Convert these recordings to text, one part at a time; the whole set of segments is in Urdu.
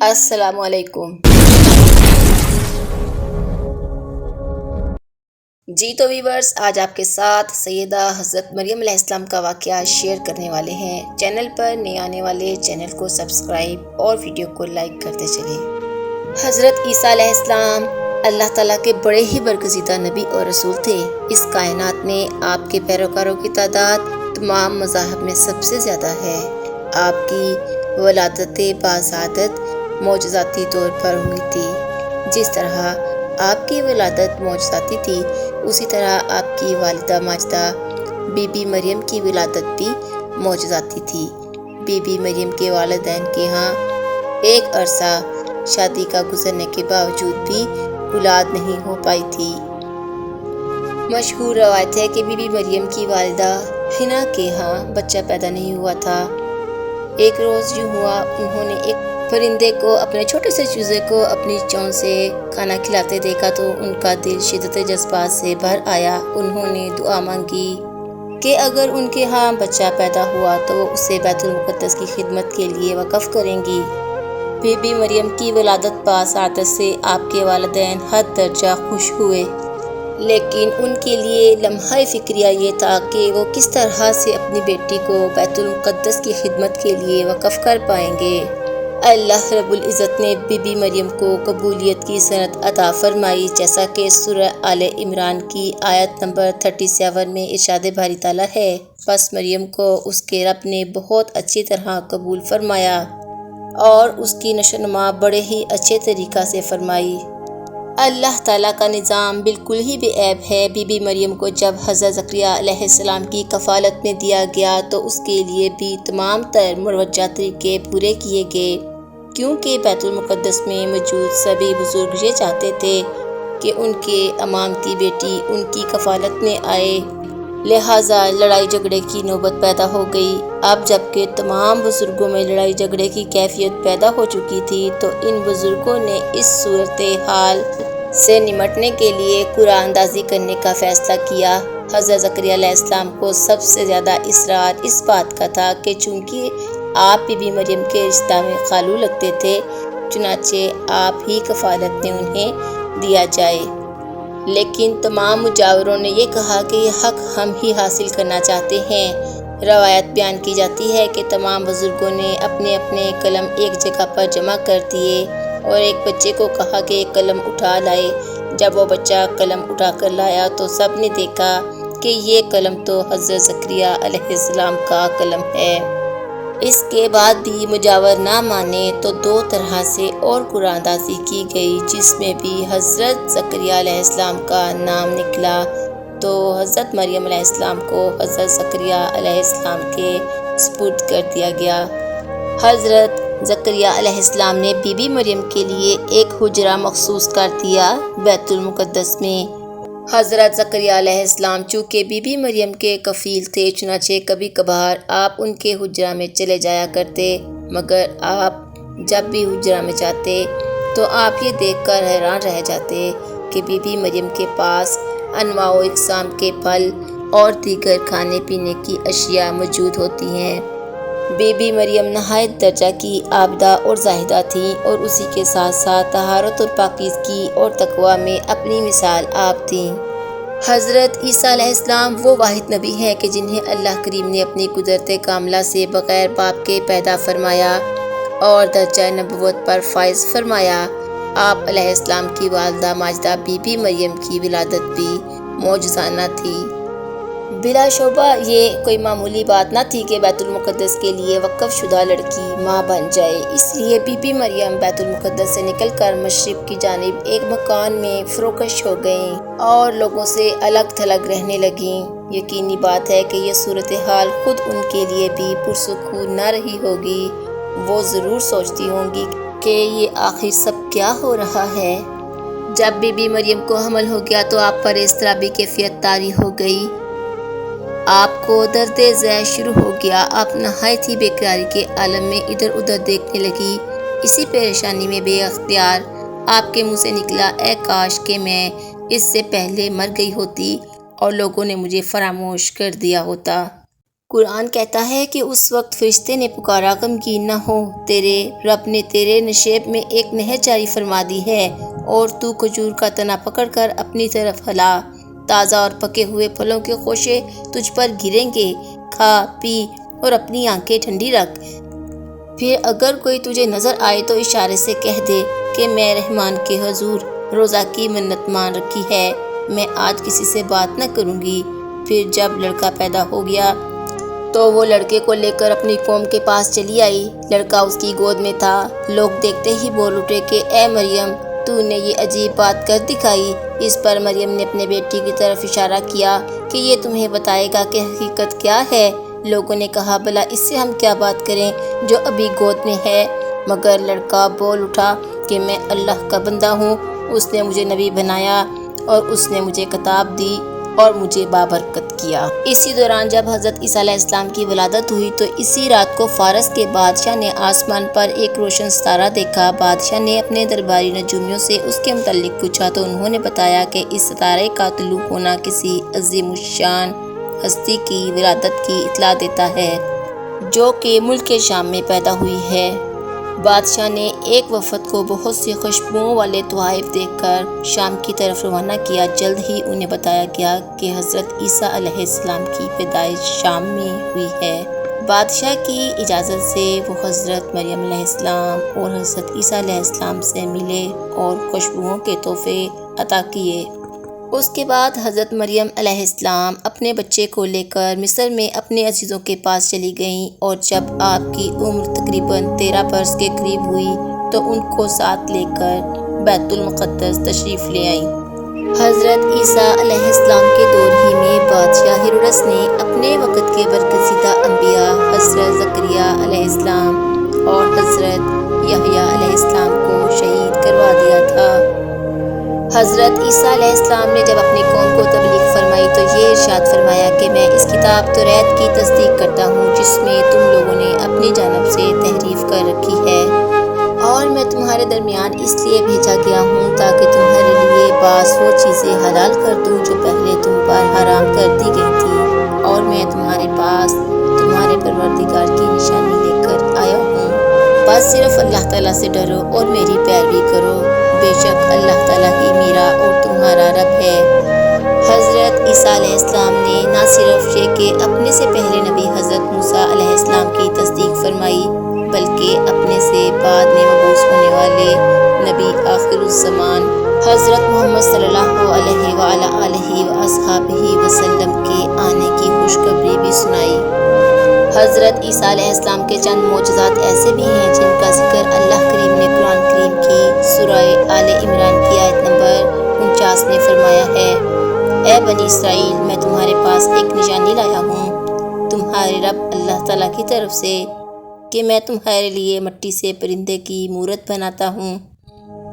السلام علیکم۔ جی تو ویورز، آج آپ کے ساتھ سیدہ حضرت مریم علیہ السلام کا واقعہ شیئر کرنے والے ہیں۔ چینل پر نئے آنے والے چینل کو سبسکرائب اور ویڈیو کو لائک کرتے چلیں۔ حضرت عیسیٰ علیہ السلام اللہ تعالیٰ کے بڑے ہی برگزیدہ نبی اور رسول تھے۔ اس کائنات میں آپ کے پیروکاروں کی تعداد تمام مذاہب میں سب سے زیادہ ہے۔ آپ کی ولادت باسعادت معجزاتی طور پر ہوئی تھی۔ جس طرح آپ کی ولادت معجزاتی تھی، اسی طرح آپ کی والدہ ماجدہ بی بی مریم کی ولادت بھی معجزاتی تھی۔ بی بی مریم کے والدین کے ہاں ایک عرصہ شادی کا گزرنے کے باوجود بھی اولاد نہیں ہو پائی تھی۔ مشہور روایت ہے کہ بی بی مریم کی والدہ حنا کے ہاں بچہ پیدا نہیں ہوا تھا۔ ایک روز یوں ہوا، انہوں نے ایک پرندے کو، اپنے چھوٹے سے چوزے کو اپنی چونچ سے کھانا کھلاتے دیکھا تو ان کا دل شدت جذبات سے بھر آیا۔ انہوں نے دعا مانگی کہ اگر ان کے ہاں بچہ پیدا ہوا تو وہ اسے بیت المقدس کی خدمت کے لیے وقف کریں گی۔ بی بی مریم کی ولادت باسعادت سے آپ کے والدین حد درجہ خوش ہوئے، لیکن ان کے لیے لمحہ فکریہ یہ تھا کہ وہ کس طرح سے اپنی بیٹی کو بیت المقدس کی خدمت کے لیے وقف کر پائیں گے۔ اللہ رب العزت نے بی بی مریم کو قبولیت کی سند عطا فرمائی، جیسا کہ سورہ آل عمران کی آیت نمبر 37 میں ارشاد باری تعالیٰ ہے۔ پس مریم کو اس کے رب نے بہت اچھی طرح قبول فرمایا اور اس کی نشو نما بڑے ہی اچھے طریقہ سے فرمائی۔ اللہ تعالیٰ کا نظام بالکل ہی بے عیب ہے۔ بی بی مریم کو جب حضرت زکریا علیہ السلام کی کفالت میں دیا گیا تو اس کے لیے بھی تمام تر مروجہ طریقے پورے کیے گئے، کیونکہ بیت المقدس میں موجود سبھی بزرگ یہ چاہتے تھے کہ ان کے امامتی بیٹی ان کی کفالت میں آئے، لہٰذا لڑائی جھگڑے کی نوبت پیدا ہو گئی۔ اب جب کہ تمام بزرگوں میں لڑائی جھگڑے کی کیفیت پیدا ہو چکی تھی تو ان بزرگوں نے اس صورتحال سے نمٹنے کے لیے قرعہ اندازی کرنے کا فیصلہ کیا۔ حضرت زکریا علیہ السلام کو سب سے زیادہ اصرار اس بات کا تھا کہ چونکہ آپ بی بی مریم کے رشتہ میں خالو لگتے تھے، چنانچہ آپ ہی کفالت میں انہیں دیا جائے۔ لیکن تمام مجاوروں نے یہ کہا کہ یہ حق ہم ہی حاصل کرنا چاہتے ہیں۔ روایت بیان کی جاتی ہے کہ تمام بزرگوں نے اپنے اپنے قلم ایک جگہ پر جمع کر دیے اور ایک بچے کو کہا کہ ایک قلم اٹھا لائے۔ جب وہ بچہ قلم اٹھا کر لایا تو سب نے دیکھا کہ یہ قلم تو حضرت زکریا علیہ السلام کا قلم ہے۔ اس کے بعد بھی مجاور نہ مانے تو دو طرح سے اور قرعہ اندازی کی گئی، جس میں بھی حضرت زکریا علیہ السلام کا نام نکلا تو حضرت مریم علیہ السلام کو حضرت زکریا علیہ السلام کے سپرد کر دیا گیا۔ حضرت زکریا علیہ السلام نے بی بی مریم کے لیے ایک حجرہ مخصوص کر دیا بیت المقدس میں۔ حضرت زکریا علیہ السلام چونکہ بی بی مریم کے کفیل تھے، چنانچہ کبھی کبھار آپ ان کے حجرہ میں چلے جایا کرتے، مگر آپ جب بھی حجرہ میں جاتے تو آپ یہ دیکھ کر حیران رہ جاتے کہ بی بی مریم کے پاس انواع و اقسام کے پھل اور دیگر کھانے پینے کی اشیاء موجود ہوتی ہیں۔ بی بی مریم نہایت درجہ کی عابدہ اور زاہدہ تھیں اور اسی کے ساتھ ساتھ طہارت اور پاکیزگی اور تقویٰ میں اپنی مثال آپ تھیں۔ حضرت عیسیٰ علیہ السلام وہ واحد نبی ہیں کہ جنہیں اللہ کریم نے اپنی قدرت کاملہ سے بغیر باپ کے پیدا فرمایا اور درجہ نبوت پر فائز فرمایا۔ آپ علیہ السلام کی والدہ ماجدہ بی بی مریم کی ولادت بھی معجزانہ تھی۔ بلا شبہ یہ کوئی معمولی بات نہ تھی کہ بیت المقدس کے لیے وقف شدہ لڑکی ماں بن جائے۔ اس لیے بی بی مریم بیت المقدس سے نکل کر مشرق کی جانب ایک مکان میں فروکش ہو گئیں اور لوگوں سے الگ تھلگ رہنے لگیں۔ یقینی بات ہے کہ یہ صورتحال خود ان کے لیے بھی پرسکون نہ رہی ہوگی۔ وہ ضرور سوچتی ہوں گی کہ یہ آخر سب کیا ہو رہا ہے۔ جب بی بی مریم کو حمل ہو گیا تو آپ پر اضطرابی کیفیت طاری ہو گئی۔ آپ کو درد ذہ شروع ہو گیا۔ آپ نہایت ہی بے قراری کے عالم میں ادھر ادھر دیکھنے لگی۔ اسی پریشانی میں بے اختیار آپ کے منہ سے نکلا، اے کاش کہ میں اس سے پہلے مر گئی ہوتی اور لوگوں نے مجھے فراموش کر دیا ہوتا۔ قرآن کہتا ہے کہ اس وقت فرشتے نے پکارا، غمگین نہ ہو، تیرے رب نے تیرے نشیب میں ایک نہر جاری فرما دی ہے اور تو کھجور کا تنا پکڑ کر اپنی طرف ہلا، تازہ اور پکے ہوئے پھلوں کے خوشے تجھ پر گریں گے، کھا پی اور اپنی آنکھیں ٹھنڈی رکھ۔ پھر اگر کوئی تجھے نظر آئے تو اشارے سے کہہ دے کہ میں رحمان کے حضور روزہ کی منت مان رکھی ہے، میں آج کسی سے بات نہ کروں گی۔ پھر جب لڑکا پیدا ہو گیا تو وہ لڑکے کو لے کر اپنی قوم کے پاس چلی آئی۔ لڑکا اس کی گود میں تھا۔ لوگ دیکھتے ہی بول اٹھے کہ اے مریم، تو نے یہ عجیب بات کر دکھائی۔ اس پر مریم نے اپنے بیٹی کی طرف اشارہ کیا کہ یہ تمہیں بتائے گا کہ حقیقت کیا ہے۔ لوگوں نے کہا، بھلا اس سے ہم کیا بات کریں جو ابھی گود میں ہے؟ مگر لڑکا بول اٹھا کہ میں اللہ کا بندہ ہوں، اس نے مجھے نبی بنایا اور اس نے مجھے کتاب دی اور مجھے بابرکت کیا۔ اسی دوران جب حضرت عیسیٰ علیہ السلام کی ولادت ہوئی تو اسی رات کو فارس کے بادشاہ نے آسمان پر ایک روشن ستارہ دیکھا۔ بادشاہ نے اپنے درباری نجومیوں سے اس کے متعلق پوچھا تو انہوں نے بتایا کہ اس ستارے کا طلوع ہونا کسی عظیم الشان ہستی کی ولادت کی اطلاع دیتا ہے جو کہ ملک شام میں پیدا ہوئی ہے۔ بادشاہ نے ایک وفد کو بہت سی خوشبوؤں والے تحائف دے کر شام کی طرف روانہ کیا۔ جلد ہی انہیں بتایا گیا کہ حضرت عیسیٰ علیہ السلام کی پیدائش شام میں ہوئی ہے۔ بادشاہ کی اجازت سے وہ حضرت مریم علیہ السلام اور حضرت عیسیٰ علیہ السلام سے ملے اور خوشبوؤں کے تحفے عطا کیے۔ اس کے بعد حضرت مریم علیہ السلام اپنے بچے کو لے کر مصر میں اپنے عزیزوں کے پاس چلی گئیں، اور جب آپ کی عمر تقریباً 13 برس کے قریب ہوئی تو ان کو ساتھ لے کر بیت المقدس تشریف لے آئیں۔ حضرت عیسیٰ علیہ السلام کے دور ہی میں بادشاہ ہیروڈس نے اپنے وقت کے برگزیدہ انبیاء حضرت زکریا علیہ السلام اور حضرت یحییٰ علیہ السلام کو شہید کروا دیا تھا۔ حضرت عیسیٰ علیہ السلام نے جب اپنی قوم کو تبلیغ فرمائی تو یہ ارشاد فرمایا کہ میں اس کتاب توریت کی تصدیق کرتا ہوں جس میں تم لوگوں نے اپنی جانب سے تحریف کر رکھی ہے، اور میں تمہارے درمیان اس لیے بھیجا گیا ہوں تاکہ تمہارے لیے بعض وہ چیزیں حلال کر دوں جو پہلے تم پر حرام کر دی گئی تھی، اور میں تمہارے پاس تمہارے پروردگار کی نشانی لے کر آیا ہوں۔ بس صرف اللہ تعالیٰ سے ڈرو اور میری پیروی کرو، بے شک اللہ تعالیٰ ہی میرا اور تمہارا رب ہے۔ حضرت عیسیٰ علیہ السلام نے نہ صرف یہ کہ اپنے سے پہلے نبی حضرت موسیٰ علیہ السلام کی تصدیق فرمائی، بلکہ اپنے سے بعد میں مبعوث ہونے والے نبی آخر الزمان حضرت محمد صلی اللہ علیہ وآلہ آلہ وآصحابہ وسلم کے آنے کی خوشخبری بھی سنائی۔ حضرت عیسیٰ علیہ السلام کے چند معجزات ایسے بھی ہیں جن کا ذکر اللہ کریم نے قرآن کریم کی سورہ آل عمران کی آیت نمبر 49 میں فرمایا ہے، اے بنی اسرائیل، میں تمہارے پاس ایک نشانی لایا ہوں تمہارے رب اللہ تعالیٰ کی طرف سے کہ میں تمہارے لیے مٹی سے پرندے کی مورت بناتا ہوں،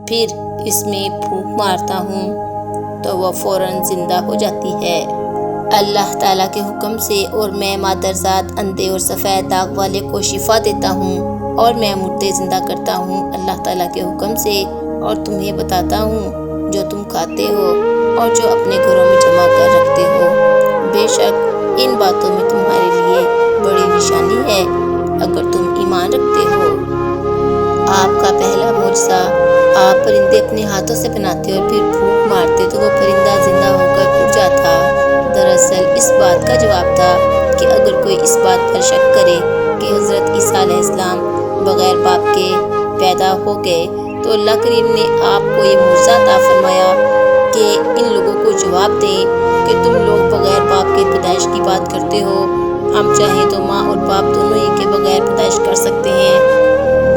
پھر اس میں پھونک مارتا ہوں تو وہ فوراً زندہ ہو جاتی ہے اللہ تعالیٰ کے حکم سے، اور میں مادرزاد اندھے اور سفید داغ والے کو شفا دیتا ہوں، اور میں مردے زندہ کرتا ہوں اللہ تعالیٰ کے حکم سے، اور تمہیں بتاتا ہوں جو تم کھاتے ہو اور جو اپنے گھروں میں جمع کر رکھتے ہو۔ بے شک ان باتوں میں تمہارے لیے بڑی نشانی ہے اگر تم ایمان رکھتے ہو۔ آپ کا پہلا معجزہ، آپ پرندے اپنے ہاتھوں سے بناتے اور پھر پھونک مارتے تو وہ پرندہ زندہ ہو کر اڑ جاتا۔ دراصل اس بات کا جواب تھا کہ اگر کوئی اس بات پر شک کرے کہ حضرت عیسیٰ علیہ السلام بغیر باپ کے پیدا ہو گئے تو اللہ کریم نے آپ کو یہ معجزہ عطا فرمایا کہ ان لوگوں کو جواب دیں کہ تم لوگ بغیر باپ کے پیدائش کی بات کرتے ہو، ہم چاہیں تو ماں اور باپ دونوں ہی کے بغیر پیدائش کر سکتے ہیں۔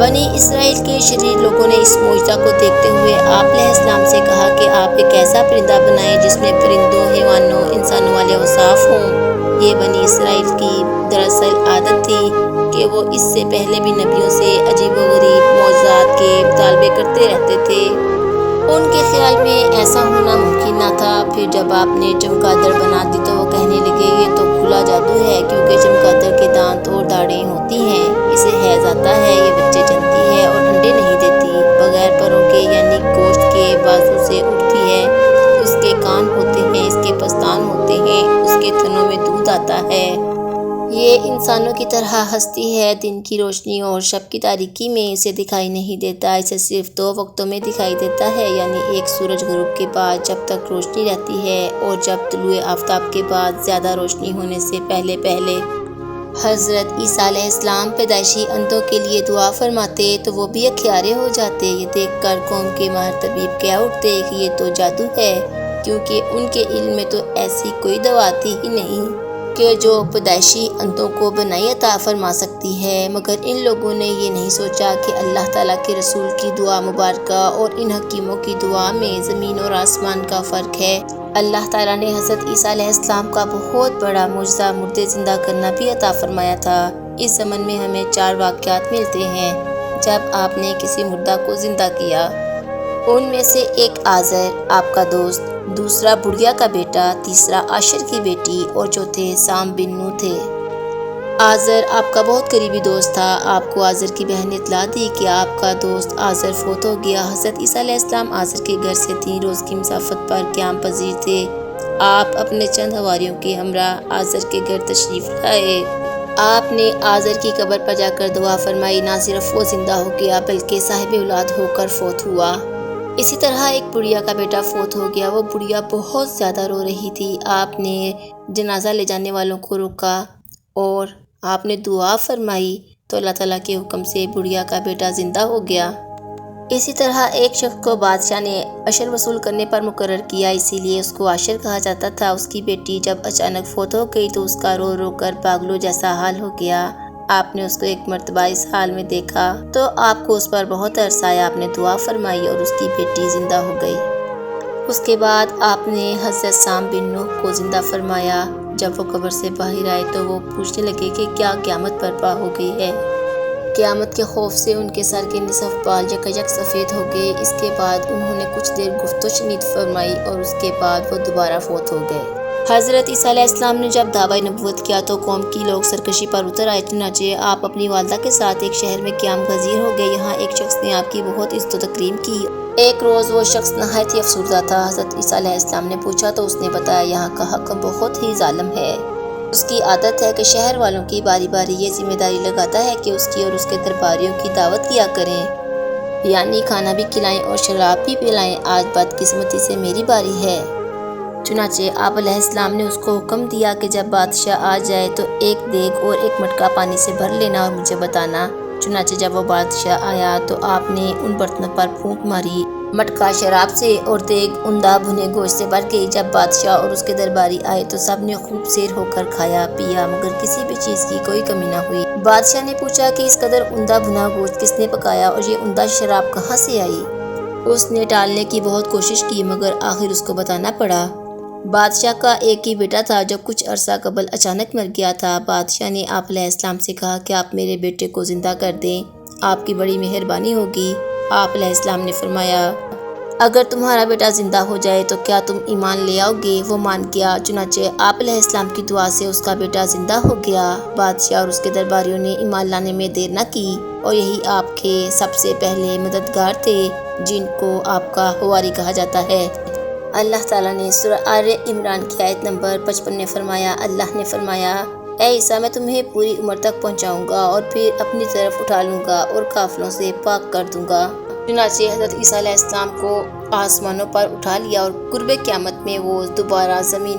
بنی اسرائیل کے شریر لوگوں نے اس معجزہ کو دیکھتے ہوئے آپ علیہ السلام سے کہا کہ آپ ایک ایسا پرندہ بنائیں جس میں پرندوں، حیوانوں، انسانوں والے اوصاف ہوں۔ یہ بنی اسرائیل کی دراصل عادت تھی کہ وہ اس سے پہلے بھی نبیوں سے عجیب و غریب معجزات کے مطالبے کرتے رہتے تھے۔ ان کے خیال میں ایسا ہونا ممکن نہ تھا۔ پھر جب آپ نے چمگادڑ بنا دی تو وہ کہنے لگے یہ تو کھلا جادو ہے، کیونکہ چمگادڑ کے دانت اور داڑھیں ہوتی ہیں، اسے حیض آتا ہے، یہ بچے جنتی ہے اور انڈے نہیں دیتی، بغیر پروں کے یعنی گوشت کے بازو سے اٹھتی ہے، اس کے کان ہوتے ہیں، اس کے پستان ہوتے ہیں، اس کے تھنوں میں دودھ آتا ہے، یہ یہ انسانوں کی طرح ہستی ہے، دن کی روشنی اور شب کی تاریکی میں اسے دکھائی نہیں دیتا، اسے صرف 2 وقتوں میں دکھائی دیتا ہے، یعنی ایک سورج غروب کے بعد جب تک روشنی رہتی ہے اور جب طلوع آفتاب کے بعد زیادہ روشنی ہونے سے پہلے پہلے۔ حضرت عیسیٰ علیہ السلام پیدائشی اندھوں کے لیے دعا فرماتے تو وہ بھی اکھیارے ہو جاتے۔ یہ دیکھ کر قوم کے ماہر طبیب کہہ اٹھتے کہ یہ تو جادو ہے، کیونکہ ان کے علم میں تو ایسی کوئی دوا تھی ہی نہیں کہ جو پیدائشی اندھوں کو بنائی عطا فرما سکتی ہے۔ مگر ان لوگوں نے یہ نہیں سوچا کہ اللہ تعالیٰ کے رسول کی دعا مبارکہ اور ان حکیموں کی دعا میں زمین اور آسمان کا فرق ہے۔ اللہ تعالیٰ نے حضرت عیسیٰ علیہ السلام کا بہت بڑا معجزہ مردے زندہ کرنا بھی عطا فرمایا تھا۔ اس زمن میں ہمیں 4 واقعات ملتے ہیں جب آپ نے کسی مردہ کو زندہ کیا۔ ان میں سے ایک آزر آپ کا دوست، دوسرا بڑھیا کا بیٹا، تیسرا عاشر کی بیٹی اور چوتھے سام بن نوح تھے۔ آزر آپ کا بہت قریبی دوست تھا۔ آپ کو آزر کی بہن نے اطلاع دی کہ آپ کا دوست آزر فوت ہو گیا۔ حضرت عیسیٰ علیہ السلام آزر کے گھر سے 3 روز کی مسافت پر قیام پذیر تھے۔ آپ اپنے چند حواریوں کے ہمراہ آزر کے گھر تشریف لائے۔ آپ نے آزر کی قبر پر جا کر دعا فرمائی۔ نہ صرف وہ زندہ ہو گیا بلکہ صاحب اولاد ہو کر فوت ہوا۔ اسی طرح ایک بڑھیا کا بیٹا فوت ہو گیا۔ وہ بڑھیا بہت زیادہ رو رہی تھی۔ آپ نے جنازہ لے جانے والوں کو روکا اور آپ نے دعا فرمائی تو اللہ تعالیٰ کے حکم سے بڑھیا کا بیٹا زندہ ہو گیا۔ اسی طرح ایک شخص کو بادشاہ نے عشر وصول کرنے پر مقرر کیا، اسی لیے اس کو عاشر کہا جاتا تھا۔ اس کی بیٹی جب اچانک فوت ہو گئی تو اس کا رو رو کر پاگلوں جیسا حال ہو گیا۔ آپ نے اس کو ایک مرتبہ اس حال میں دیکھا تو آپ کو اس پر بہت ترس آیا۔ آپ نے دعا فرمائی اور اس کی بیٹی زندہ ہو گئی۔ اس کے بعد آپ نے حضرت سام بن نوح کو زندہ فرمایا۔ جب وہ قبر سے باہر آئے تو وہ پوچھنے لگے کہ کیا قیامت برپا ہو گئی ہے؟ قیامت کے خوف سے ان کے سر کے نصف بال یکایک سفید ہو گئے۔ اس کے بعد انہوں نے کچھ دیر گفت و شنید فرمائی اور اس کے بعد وہ دوبارہ فوت ہو گئے۔ حضرت عیسیٰ علیہ السلام نے جب دعویٰ نبوت کیا تو قوم کی لوگ سرکشی پر اتر آئے، چنانچہ آپ اپنی والدہ کے ساتھ ایک شہر میں قیام پذیر ہو گئے۔ یہاں ایک شخص نے آپ کی بہت عزت و تکریم کی۔ ایک روز وہ شخص نہایت ہی افسردہ تھا۔ حضرت عیسیٰ علیہ السلام نے پوچھا تو اس نے بتایا یہاں کا حاکم بہت ہی ظالم ہے۔ اس کی عادت ہے کہ شہر والوں کی باری باری یہ ذمہ داری لگاتا ہے کہ اس کی اور اس کے درباریوں کی دعوت کیا کریں، یعنی کھانا بھی کھلائیں اور شراب بھی پلائیں۔ آج بدقسمتی سے میری باری ہے۔ چنانچہ آپ علیہ السلام نے اس کو حکم دیا کہ جب بادشاہ آ جائے تو ایک دیگ اور ایک مٹکا پانی سے بھر لینا اور مجھے بتانا۔ چنانچہ جب وہ بادشاہ آیا تو آپ نے ان برتنوں پر پھونک ماری، مٹکا شراب سے اور دیگ عمدہ بھنے گوشت سے بھر گئی۔ جب بادشاہ اور اس کے درباری آئے تو سب نے خوب سیر ہو کر کھایا پیا، مگر کسی بھی چیز کی کوئی کمی نہ ہوئی۔ بادشاہ نے پوچھا کہ اس قدر عمدہ بھنا گوشت کس نے پکایا اور یہ عمدہ شراب کہاں سے آئی؟ اس نے ٹالنے کی بہت کوشش کی مگر آخر اس کو بتانا پڑا۔ بادشاہ کا ایک ہی بیٹا تھا جو کچھ عرصہ قبل اچانک مر گیا تھا۔ بادشاہ نے آپ علیہ السلام سے کہا کہ آپ میرے بیٹے کو زندہ کر دیں، آپ کی بڑی مہربانی ہوگی۔ آپ علیہ السلام نے فرمایا اگر تمہارا بیٹا زندہ ہو جائے تو کیا تم ایمان لے آؤ گے؟ وہ مان گیا۔ چنانچہ آپ علیہ السلام کی دعا سے اس کا بیٹا زندہ ہو گیا۔ بادشاہ اور اس کے درباریوں نے ایمان لانے میں دیر نہ کی اور یہی آپ کے سب سے پہلے مددگار تھے جن کو آپ کا حواری کہا جاتا ہے۔ اللہ تعالیٰ نے سورہ آل عمران کی آیت نمبر 55 میں فرمایا، اللہ نے فرمایا اے عیسیٰ میں تمہیں پوری عمر تک پہنچاؤں گا اور پھر اپنی طرف اٹھا لوں گا اور قافلوں سے پاک کر دوں گا۔ چنانچہ حضرت عیسیٰ علیہ السلام کو آسمانوں پر اٹھا لیا اور قرب قیامت میں وہ دوبارہ زمین